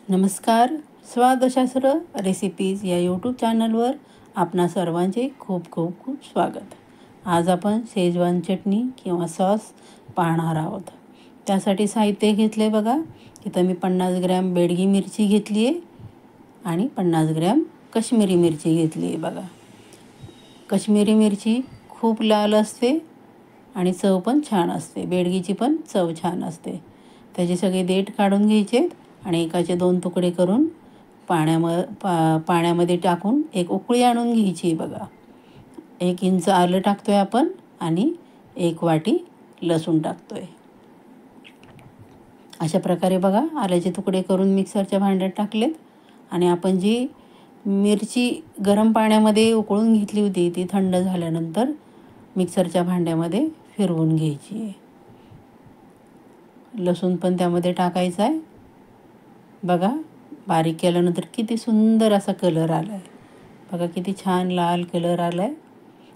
नमस्कार. स्वादशास्त्र रेसिपीज या यूट्यूब चॅनलवर आपणा सर्वांचे खूप खूप खूप स्वागत. आज आपण शेजवान चटणी किंवा सॉस पाहणार आहोत. त्यासाठी साहित्य घेतले बघा. इथं मी 50 ग्रॅम बेडगी मिरची घेतली आहे आणि 50 ग्रॅम काश्मीरी मिरची घेतली आहे बघा. काश्मीरी मिरची खूप लाल असते आणि चव पण छान असते. बेडगीची पण चव छान असते. त्याचे सगळे देठ काढून घ्यायचे आणि एकाचे 2 तुकडे करून पाण्यामध्ये टाकून एक उकळी आणून घ्यायची बघा. 1 इंच आलं टाकतोय आपण आणि 1 वाटी लसूण टाकतोय. अशा प्रकारे बघा आल्याचे तुकडे करून मिक्सरच्या भांड्यात टाकलेत आणि आपण जी मिरची गरम पाण्यामध्ये उकळून घेतली होती ती थंड झाल्यानंतर मिक्सरच्या भांड्यामध्ये फिरवून घ्यायची आहे. लसूण पण त्यामध्ये टाकायचा आहे. बघा बारीक केल्यानंतर किती सुंदर असा कलर आला आहे. बघा किती छान लाल कलर आला आहे.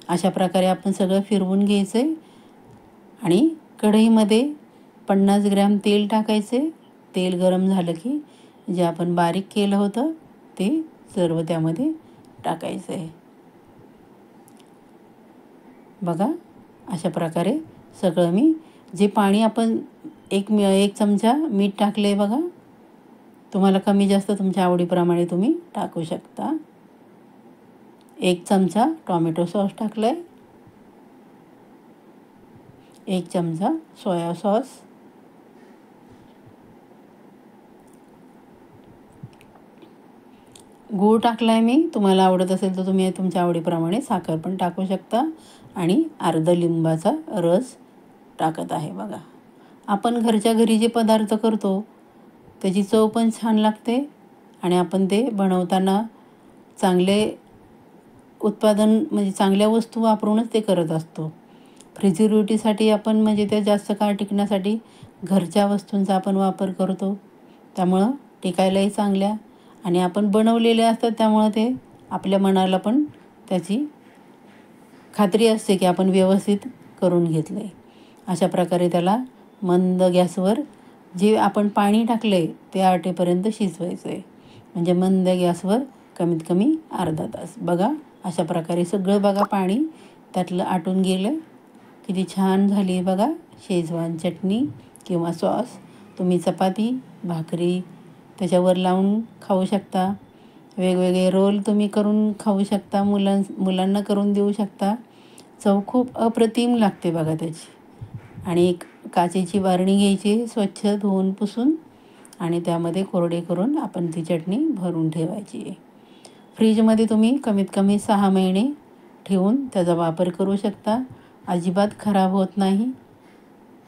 अशा प्रकारे आपण सगळं फिरवून घ्यायचं आहे आणि कढईमध्ये 50 ग्रॅम तेल टाकायचे. तेल गरम झालं की जे आपण बारीक केलं होतं ते सर्व त्यामध्ये टाकायचं आहे. बघा अशा प्रकारे सगळं मी जे पाणी आपण एक चमचा मीठ टाकलं आहे बघा. तुम्हाला कमी जास्त तुमच्या आवडीप्रमाणे तुम्ही टाकू शकता. 1 चमचा टोमॅटो सॉस टाकलं आहे. 1 चमचा सोया सॉस, गूळ टाकला आहे मी. तुम्हाला आवडत असेल तर तुम्ही तुमच्या आवडीप्रमाणे साखर पण टाकू शकता आणि अर्धा लिंबाचा रस टाकत आहे बघा. आपण घरच्या घरी जे पदार्थ करतो त्याची चव पण छान लागते आणि आपण ते बनवताना चांगले उत्पादन म्हणजे चांगल्या वस्तू वापरूनच ते करत असतो. प्रिझर्वेटिव्हसाठी आपण म्हणजे ते जास्त काळ टिकण्यासाठी घरच्या वस्तूंचा आपण वापर करतो. त्यामुळं टिकायलाही चांगल्या आणि आपण बनवलेले असतात त्यामुळं ते आपल्या मनाला पण त्याची खात्री असते की आपण व्यवस्थित करून घेतलं आहे. अशा प्रकारे त्याला मंद गॅसवर जे आपण पाणी टाकलं आहे ते आटेपर्यंत शिजवायचं आहे. म्हणजे मंद गॅसवर कमीत कमी अर्धा तास. बघा अशा प्रकारे सगळं बघा पाणी त्यातलं आटून गेलं. किती छान झाली आहे बघा शेजवान चटणी किंवा सॉस. तुम्ही चपाती भाकरी त्याच्यावर लावून खाऊ शकता. वेगवेगळे रोल तुम्ही करून खाऊ शकता. मुलांना करून देऊ शकता. चव खूप अप्रतिम लागते बघा त्याची. आणि एक काचेची बारणी घ्यायची स्वच्छ धुवून पुसून आणि त्यामध्ये कोरडे करून आपण ती चटणी भरून ठेवायची आहे. फ्रीजमध्ये तुम्ही कमीत कमी 6 महिने ठेवून त्याचा वापर करू शकता. अजिबात खराब होत नाही,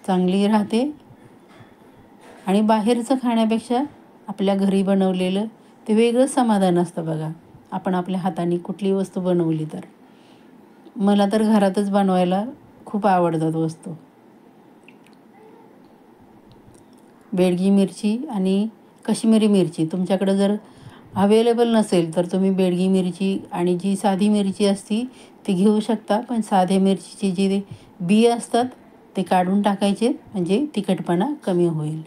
चांगली राहते. आणि बाहेरचं खाण्यापेक्षा आपल्या घरी बनवलेलं ते वेगळंच समाधान असतं बघा. आपण आपल्या हाताने कुठली वस्तू बनवली तर. मला तर घरातच बनवायला खूप आवडतात वस्तू. बेडगी मिरची आणि काश्मीरी मिरची तुमच्याकडे जर अवेलेबल नसेल तर तुम्ही बेडगी मिरची आणि जी साधी मिरची असती ती घेऊ शकता. पण साध्या मिरचीची जी बी असतात ते काढून टाकायचे म्हणजे तिखटपणा कमी होईल.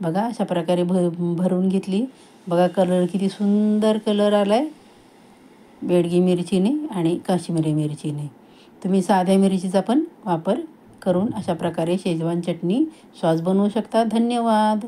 बघा अशा प्रकारे भरून घेतली. बघा कलर किती सुंदर कलर आला आहे बेडगी मिरचीने आणि काश्मीरी मिरचीने. तुम्ही साध्या मिरचीचा पण वापर करून अशा प्रकारे शेजवान चटणी सॉस बनवू शकता. धन्यवाद.